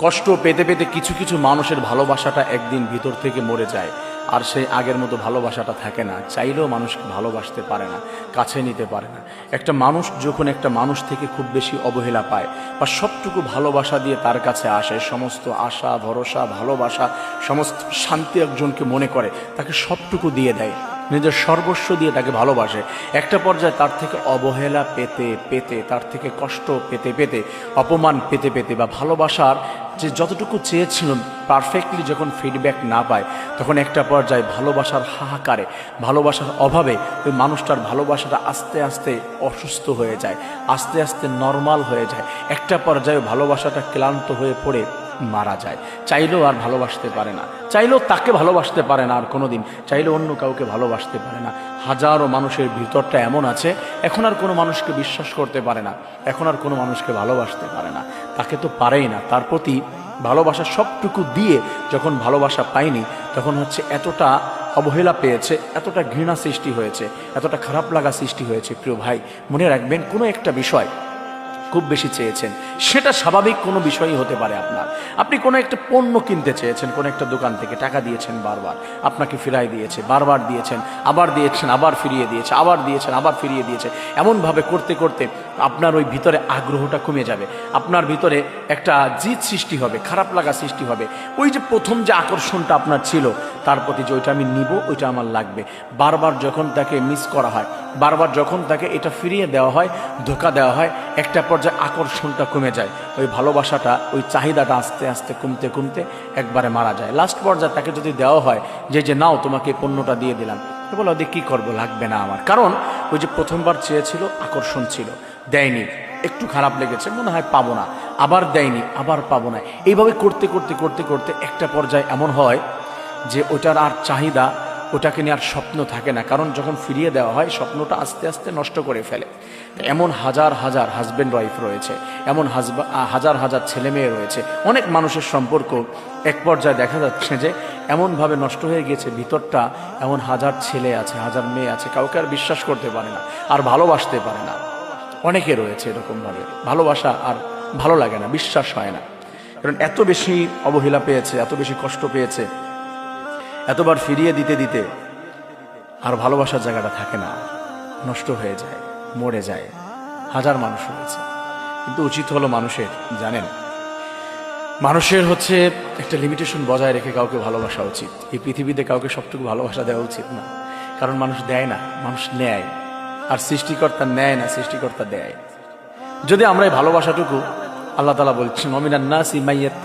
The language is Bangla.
কষ্ট পেতে পেতে কিছু কিছু মানুষের ভালোবাসাটা একদিন ভিতর থেকে মরে যায়, আর সেই আগের মতো ভালোবাসাটা থাকে না। চাইলেও মানুষকে ভালোবাসতে পারে না, কাছে নিতে পারে না। একটা মানুষ যখন একটা মানুষ থেকে খুব বেশি অবহেলা পায় বা সবটুকু ভালোবাসা দিয়ে তার কাছে আসে, সমস্ত আশা ভরসা ভালোবাসা সমস্ত শান্তি একজনকে মনে করে, তাকে সবটুকু দিয়ে দেয়, নিজের সর্বস্ব দিয়ে তাকে ভালোবাসে। একটা পর্যায়ে তার থেকে অবহেলা পেতে পেতে, তার থেকে কষ্ট পেতে পেতে, অপমান পেতে পেতে বা ভালোবাসার যে যতটুকু চেয়েছিল পারফেক্টলি যখন ফিডব্যাক না পায়, তখন একটা পর্যায়ে ভালোবাসার হাহাকারে, ভালোবাসার অভাবে ওই মানুষটার ভালোবাসাটা আস্তে আস্তে অসুস্থ হয়ে যায়, আস্তে আস্তে নর্মাল হয়ে যায়। একটা পর্যায়ে ভালোবাসাটা ক্লান্ত হয়ে পড়ে মারা যায়। চাইলেও আর ভালোবাসতে পারে না, চাইলেও তাকে ভালোবাসতে পারে না আর কোনোদিন, চাইলেও অন্য কাউকে ভালোবাসতে পারে না। হাজারো মানুষের ভিতরটা এমন আছে, এখন আর কোনো মানুষকে বিশ্বাস করতে পারে না, এখন আর কোনো মানুষকে ভালোবাসতে পারে না। তাকে তো পারেই না, তার প্রতি ভালোবাসা সবটুকু দিয়ে যখন ভালোবাসা পায়নি, তখন হচ্ছে এতটা অবহেলা পেয়েছে, এতটা ঘৃণা সৃষ্টি হয়েছে, এতটা খারাপ লাগা সৃষ্টি হয়েছে। প্রিয় ভাই, মনে রাখবেন, কোনো একটা বিষয় খুব বেশি চেয়েছেন, সেটা স্বাভাবিক কোনো বিষয়ই হতে পারে। আপনি কোনো একটা পণ্য কিনতে চেয়েছেন, কোনো একটা দোকান থেকে টাকা দিয়েছেন, বারবার আপনাকে ফিরাই দিয়েছে, বারবার দিয়েছেন, আবার দিয়েছেন, আবার ফিরিয়ে দিয়েছে, আবার দিয়েছেন, আবার ফিরিয়ে দিয়েছে। এমনভাবে করতে করতে আপনার ওই ভিতরে আগ্রহটা কমে যাবে, আপনার ভিতরে একটা জিদ সৃষ্টি হবে, খারাপ লাগা সৃষ্টি হবে। ওই যে প্রথম যে আকর্ষণটা আপনার ছিল তার প্রতি, যে ওইটা আমি নিব, ওইটা আমার লাগবে, বারবার যখন তাকে মিস করা হয়, বারবার যখন তাকে এটা ফিরিয়ে দেওয়া হয়, ধোঁকা দেওয়া হয়, একটা পর্যায়ে আকর্ষণটা কমে যায়, ওই ভালোবাসাটা, ওই চাহিদাটা আস্তে আস্তে কমতে কমতে একবারে মারা যায়। লাস্ট পর্যায়ে তাকে যদি দেওয়া হয় যে নাও তোমাকে পণ্যটা দিয়ে দিলাম, বলো ওদের কী করবো, লাগবে না আমার। কারণ ওই যে প্রথমবার চেয়েছিল, আকর্ষণ ছিল, দেয়নি, একটু খারাপ লেগেছে, মনে হয় পাবো না, আবার দেয়নি, আবার পাবো না। এইভাবে করতে করতে করতে করতে একটা পর্যায়ে এমন হয় যে ওটার আর চাহিদা, ওটাকে নিয়ে আর স্বপ্ন থাকে না। কারণ যখন ফিরিয়ে দেওয়া হয়, স্বপ্নটা আস্তে আস্তে নষ্ট করে ফেলে। এমন হাজার হাজার হাজব্যান্ড ওয়াইফ রয়েছে, এমন হাজার হাজার ছেলে মেয়ে রয়েছে। অনেক মানুষের সম্পর্ক এক পর্যায়ে দেখা যাচ্ছে যে এমনভাবে নষ্ট হয়ে গেছে ভিতরটা, এমন হাজার ছেলে আছে, হাজার মেয়ে আছে, কাউকে আর বিশ্বাস করতে পারে না, আর ভালোবাসতে পারে না। অনেকে রয়েছে এরকমভাবে, ভালোবাসা আর ভালো লাগে না, বিশ্বাস হয় না। কারণ এত বেশি অবহেলা পেয়েছে, এত বেশি কষ্ট পেয়েছে, এতবার ফিরিয়ে দিতে দিতে আর ভালোবাসার জায়গাটা থাকে না, নষ্ট হয়ে যায়, মরে যায়। হাজার মানুষ রয়েছে। কিন্তু উচিত হলো মানুষের, জানেন, মানুষের হচ্ছে একটা লিমিটেশন বজায় রেখে কাউকে ভালোবাসা উচিত। এই পৃথিবীতে কাউকে সবটুকু ভালোবাসা দেওয়া উচিত না। কারণ মানুষ দেয় না, মানুষ নেয়। আর সৃষ্টিকর্তা নেয় না, সৃষ্টিকর্তা দেয়। যদি আমরা এই ভালোবাসাটুকু, আল্লাহ তাআলা বলছেন, ওমিনান নাসি মাইয়াত